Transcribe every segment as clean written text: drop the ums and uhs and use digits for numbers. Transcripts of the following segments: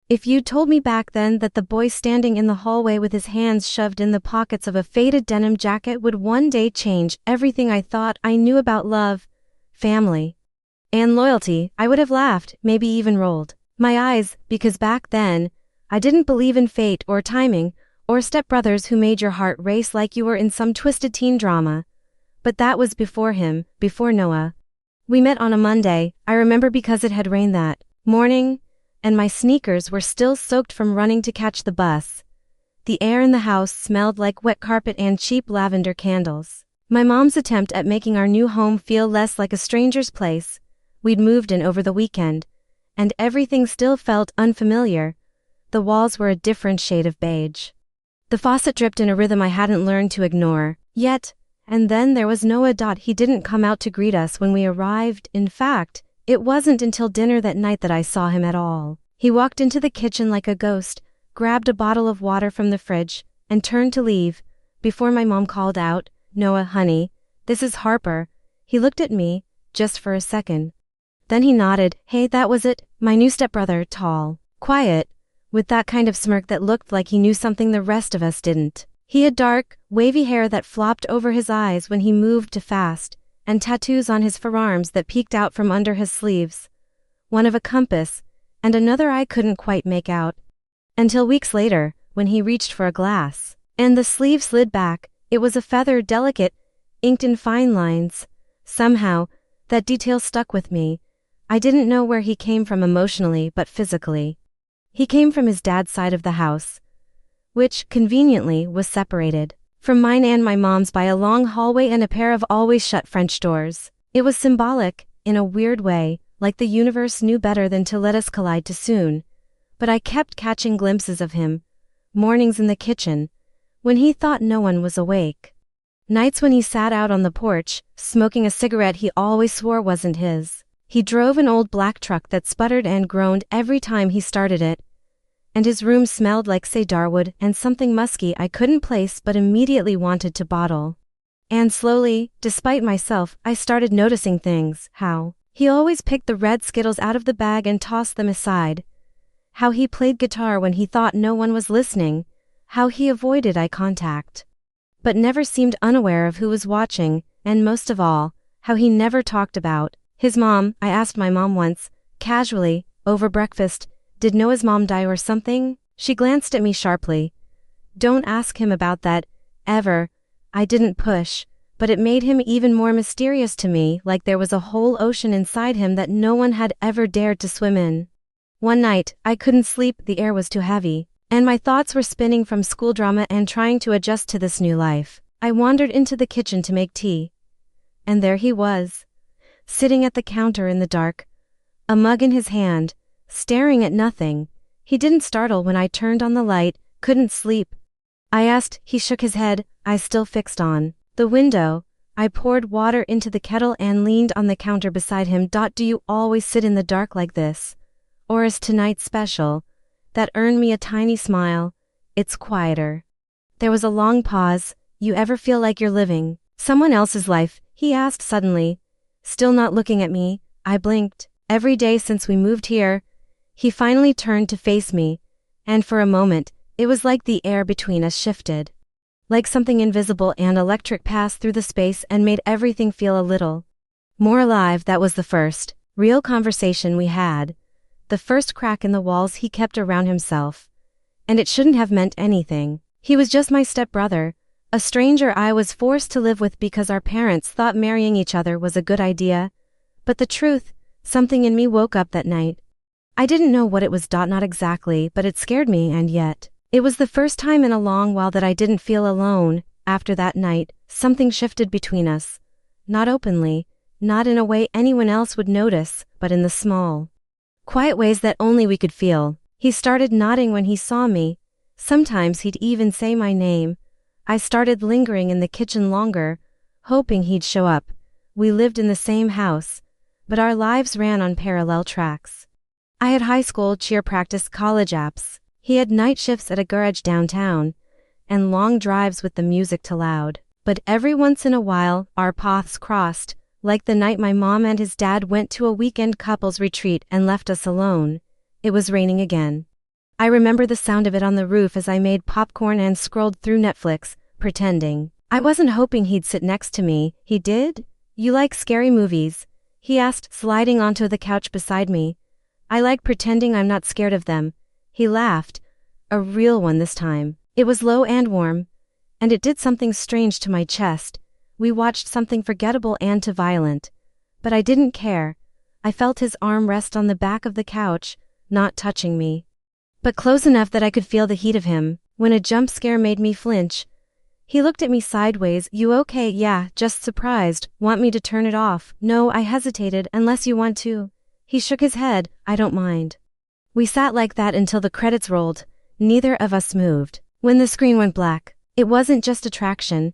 If you'd told me back then that the boy standing in the hallway with his hands shoved in the pockets of a faded denim jacket would one day change everything I thought I knew about love, family, and loyalty, I would have laughed, maybe even rolled my eyes, because back then, I didn't believe in fate or timing, or stepbrothers who made your heart race like you were in some twisted teen drama. But that was before him, before Noah. We met on a Monday, I remember, because it had rained that morning, and my sneakers were still soaked from running to catch the bus. The air in the house smelled like wet carpet and cheap lavender candles. My mom's attempt at making our new home feel less like a stranger's place. We'd moved in over the weekend, and everything still felt unfamiliar. The walls were a different shade of beige. The faucet dripped in a rhythm I hadn't learned to ignore yet, and then there was Noah. He didn't come out to greet us when we arrived. In fact, it wasn't until dinner that night that I saw him at all. He walked into the kitchen like a ghost, grabbed a bottle of water from the fridge, and turned to leave, before my mom called out, "Noah, honey, this is Harper." He looked at me, just for a second. Then he nodded. "Hey, that was it, my new stepbrother, tall, quiet, with that kind of smirk that looked like he knew something the rest of us didn't. He had dark, wavy hair that flopped over his eyes when he moved too fast, and tattoos on his forearms that peeked out from under his sleeves. One of a compass, and another I couldn't quite make out. Until weeks later, when he reached for a glass, and the sleeve slid back, it was a feather, delicate, inked in fine lines. Somehow, that detail stuck with me. I didn't know where he came from emotionally but physically. He came from his dad's side of the house, which, conveniently, was separated from mine and my mom's by a long hallway and a pair of always shut French doors. It was symbolic, in a weird way, like the universe knew better than to let us collide too soon. But I kept catching glimpses of him, mornings in the kitchen, when he thought no one was awake. Nights when he sat out on the porch, smoking a cigarette he always swore wasn't his. He drove an old black truck that sputtered and groaned every time he started it, and his room smelled like cedarwood and something musky I couldn't place but immediately wanted to bottle. And slowly, despite myself, I started noticing things. How he always picked the red Skittles out of the bag and tossed them aside. How he played guitar when he thought no one was listening. How he avoided eye contact, but never seemed unaware of who was watching, and most of all, how he never talked about his mom. I asked my mom once, casually, over breakfast, "Did Noah's mom die or something?" She glanced at me sharply. "Don't ask him about that, ever." I didn't push, but it made him even more mysterious to me, like there was a whole ocean inside him that no one had ever dared to swim in. One night, I couldn't sleep, the air was too heavy, and my thoughts were spinning from school drama and trying to adjust to this new life. I wandered into the kitchen to make tea. And there he was, sitting at the counter in the dark, a mug in his hand, staring at nothing. He didn't startle when I turned on the light. "Couldn't sleep?" I asked. He shook his head, eyes still fixed on the window. I poured water into the kettle and leaned on the counter beside him. "Do you always sit in the dark like this? Or is tonight special?" That earned me a tiny smile. "It's quieter." There was a long pause. "You ever feel like you're living someone else's life?" he asked suddenly. Still not looking at me, I blinked. "Every day since we moved here." He finally turned to face me, and for a moment, it was like the air between us shifted. Like something invisible and electric passed through the space and made everything feel a little more alive. That was the first real conversation we had. The first crack in the walls he kept around himself. And it shouldn't have meant anything. He was just my stepbrother, a stranger I was forced to live with because our parents thought marrying each other was a good idea. But the truth, something in me woke up that night. I didn't know what it was. Not exactly, but it scared me, and yet, it was the first time in a long while that I didn't feel alone. After that night, something shifted between us. Not openly, not in a way anyone else would notice, but in the small, quiet ways that only we could feel. He started nodding when he saw me. Sometimes he'd even say my name. I started lingering in the kitchen longer, hoping he'd show up. We lived in the same house, but our lives ran on parallel tracks. I had high school cheer practice, college apps. He had night shifts at a garage downtown, and long drives with the music too loud. But every once in a while, our paths crossed, like the night my mom and his dad went to a weekend couples retreat and left us alone. It was raining again. I remember the sound of it on the roof as I made popcorn and scrolled through Netflix, pretending. I wasn't hoping he'd sit next to me. He did? You like scary movies? He asked, sliding onto the couch beside me. I like pretending I'm not scared of them. He laughed. A real one this time. It was low and warm, and it did something strange to my chest. We watched something forgettable and too violent. But I didn't care. I felt his arm rest on the back of the couch, not touching me, but close enough that I could feel the heat of him. When a jump scare made me flinch, he looked at me sideways. You okay? Yeah, just surprised. Want me to turn it off? No, I hesitated. Unless you want to. He shook his head. I don't mind. We sat like that until the credits rolled. Neither of us moved. When the screen went black, it wasn't just attraction,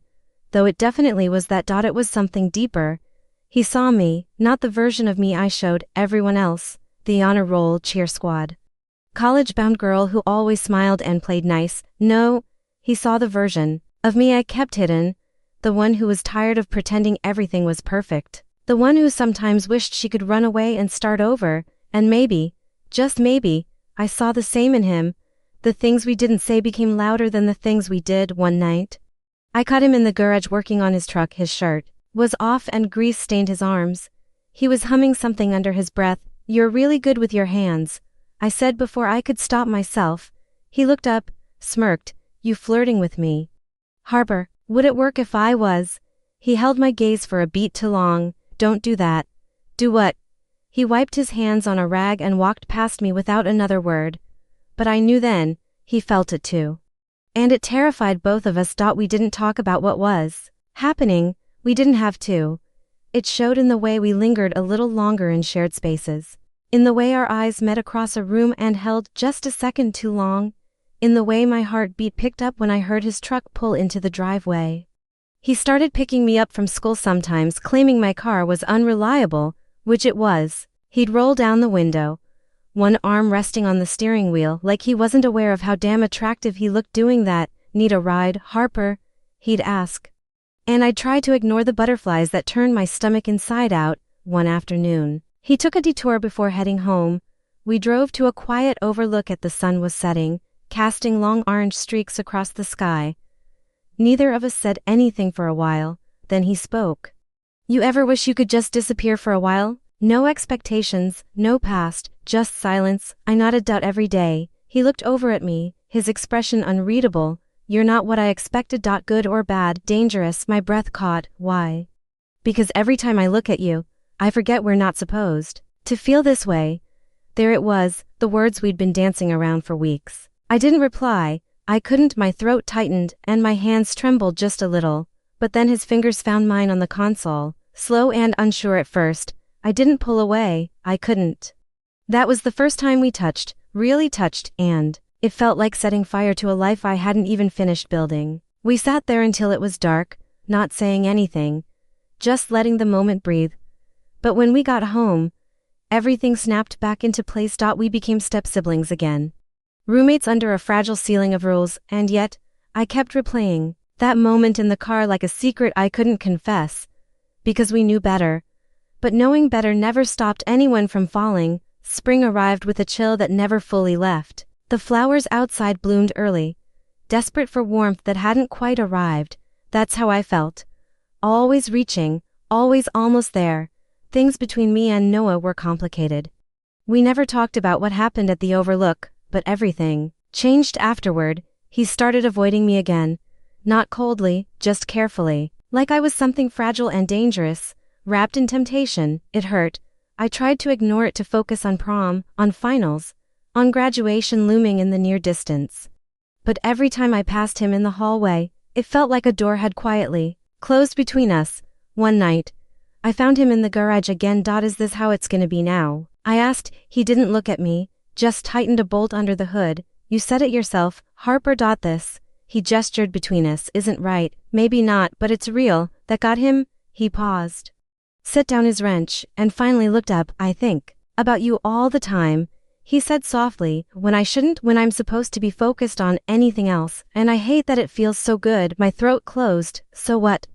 though it definitely was that. It was something deeper. He saw me, not the version of me I showed everyone else, the honor roll cheer squad, college-bound girl who always smiled and played nice. No, he saw the version of me I kept hidden, the one who was tired of pretending everything was perfect, the one who sometimes wished she could run away and start over. And maybe, just maybe, I saw the same in him. The things we didn't say became louder than the things we did. One night, I caught him in the garage working on his truck. His shirt was off and grease stained his arms. He was humming something under his breath. You're really good with your hands, I said before I could stop myself. He looked up, smirked. You flirting with me? Harper, would it work if I was? He held my gaze for a beat too long. Don't do that. Do what? He wiped his hands on a rag and walked past me without another word. But I knew then, he felt it too. And it terrified both of us. We didn't talk about what was happening. We didn't have to. It showed in the way we lingered a little longer in shared spaces. In the way our eyes met across a room and held just a second too long. In the way my heartbeat picked up when I heard his truck pull into the driveway. He started picking me up from school sometimes, claiming my car was unreliable, which it was. He'd roll down the window, one arm resting on the steering wheel, like he wasn't aware of how damn attractive he looked doing that. Need a ride, Harper? He'd ask. And I'd try to ignore the butterflies that turned my stomach inside out. One afternoon, he took a detour before heading home. We drove to a quiet overlook. The sun was setting, casting long orange streaks across the sky. Neither of us said anything for a while, then he spoke. You ever wish you could just disappear for a while? No expectations, no past, just silence. I nodded. Every day. He looked over at me, his expression unreadable. You're not what I expected. Good or bad, dangerous. My breath caught. Why? Because every time I look at you, I forget we're not supposed to feel this way. There it was, the words we'd been dancing around for weeks. I didn't reply. I couldn't. My throat tightened and my hands trembled just a little. But then his fingers found mine on the console, slow and unsure at first. I didn't pull away. I couldn't. That was the first time we touched, really touched, and it felt like setting fire to a life I hadn't even finished building. We sat there until it was dark, not saying anything, just letting the moment breathe. But when we got home, everything snapped back into place. We became step-siblings again. Roommates under a fragile ceiling of rules, and yet, I kept replaying that moment in the car like a secret I couldn't confess, because we knew better. But knowing better never stopped anyone from falling. Spring arrived with a chill that never fully left. The flowers outside bloomed early, desperate for warmth that hadn't quite arrived. That's how I felt. Always reaching, always almost there. Things between me and Noah were complicated. We never talked about what happened at the Overlook, but everything changed afterward. He started avoiding me again. Not coldly, just carefully, like I was something fragile and dangerous, wrapped in temptation. It hurt. I tried to ignore it to focus on prom, on finals, on graduation looming in the near distance. But every time I passed him in the hallway, it felt like a door had quietly closed between us. One night, I found him in the garage again. Is this how it's gonna be now? I asked. He didn't look at me, just tightened a bolt under the hood. You said it yourself, Harper. This, he gestured between us, isn't right. Maybe not, but it's real. That got him? He paused, set down his wrench, and finally looked up. I think about you all the time, he said softly, when I shouldn't, when I'm supposed to be focused on anything else, and I hate that it feels so good. My throat closed. So what?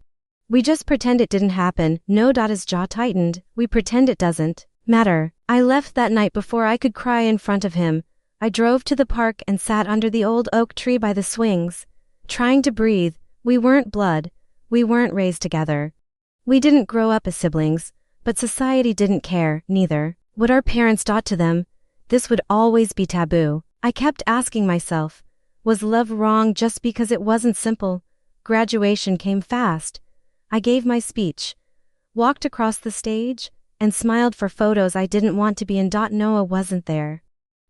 We just pretend it didn't happen. No. His jaw tightened. We pretend it doesn't matter. I left that night before I could cry in front of him. I drove to the park and sat under the old oak tree by the swings, trying to breathe. We weren't blood. We weren't raised together. We didn't grow up as siblings, but society didn't care, neither. What our parents taught to them, this would always be taboo. I kept asking myself, was love wrong just because it wasn't simple? Graduation came fast. I gave my speech, walked across the stage, and smiled for photos I didn't want to be in. Noah wasn't there.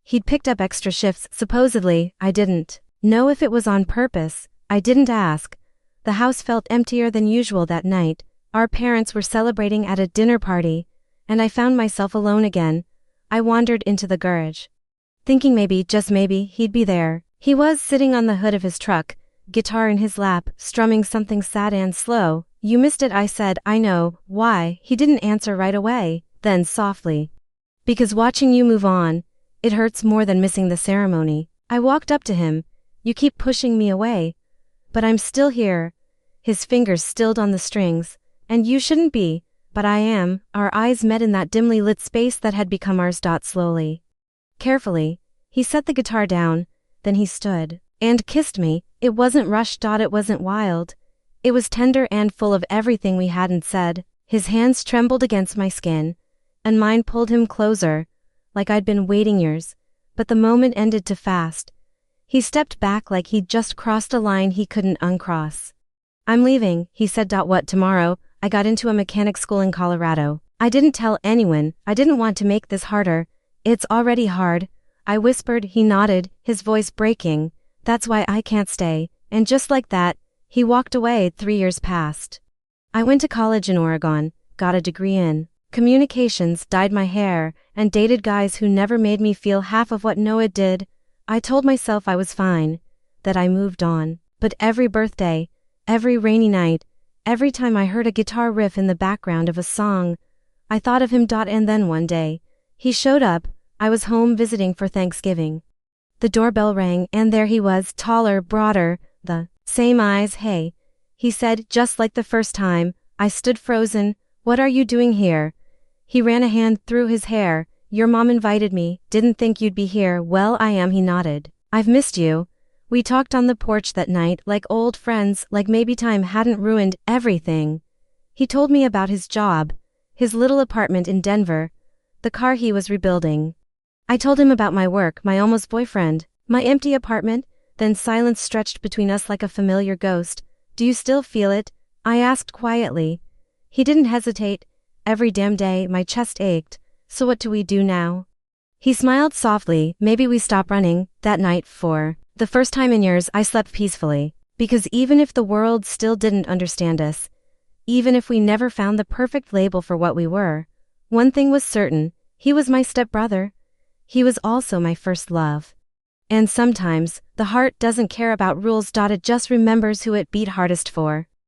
He'd picked up extra shifts, supposedly. I didn't know if it was on purpose. I didn't ask. The house felt emptier than usual that night. Our parents were celebrating at a dinner party, and I found myself alone again. I wandered into the garage, thinking maybe, just maybe, he'd be there. He was sitting on the hood of his truck, guitar in his lap, strumming something sad and slow. You missed it, I said. I know. Why? He didn't answer right away. Then softly, because watching you move on, it hurts more than missing the ceremony. I walked up to him. You keep pushing me away, but I'm still here. His fingers stilled on the strings. And you shouldn't be, but I am. Our eyes met in that dimly lit space that had become ours. Slowly, carefully, he set the guitar down, then he stood and kissed me. It wasn't rushed. It wasn't wild. It was tender and full of everything we hadn't said. His hands trembled against my skin, and mine pulled him closer, like I'd been waiting years. But the moment ended too fast. He stepped back like he'd just crossed a line he couldn't uncross. I'm leaving, he said. What, tomorrow? I got into a mechanic school in Colorado. I didn't tell anyone. I didn't want to make this harder. It's already hard, I whispered. He nodded, his voice breaking. That's why I can't stay. And just like that, he walked away. 3 years passed. I went to college in Oregon, got a degree in communications, dyed my hair, and dated guys who never made me feel half of what Noah did. I told myself I was fine, that I moved on. But every birthday, every rainy night, every time I heard a guitar riff in the background of a song, I thought of him. And then one day, he showed up. I was home visiting for Thanksgiving. The doorbell rang, and there he was, taller, broader, the same eyes. Hey, he said, just like the first time. I stood frozen. What are you doing here? He ran a hand through his hair. Your mom invited me. Didn't think you'd be here. Well, I am. He nodded. I've missed you. We talked on the porch that night, like old friends, like maybe time hadn't ruined everything. He told me about his job, his little apartment in Denver, the car he was rebuilding. I told him about my work, my almost boyfriend, my empty apartment. Then silence stretched between us like a familiar ghost. Do you still feel it? I asked quietly. He didn't hesitate. Every damn day my chest ached. So what do we do now? He smiled softly. Maybe we stop running. That night, for the first time in years, I slept peacefully. Because even if the world still didn't understand us, even if we never found the perfect label for what we were, one thing was certain: he was my stepbrother. He was also my first love. And sometimes, the heart doesn't care about rules. It just remembers who it beat hardest for.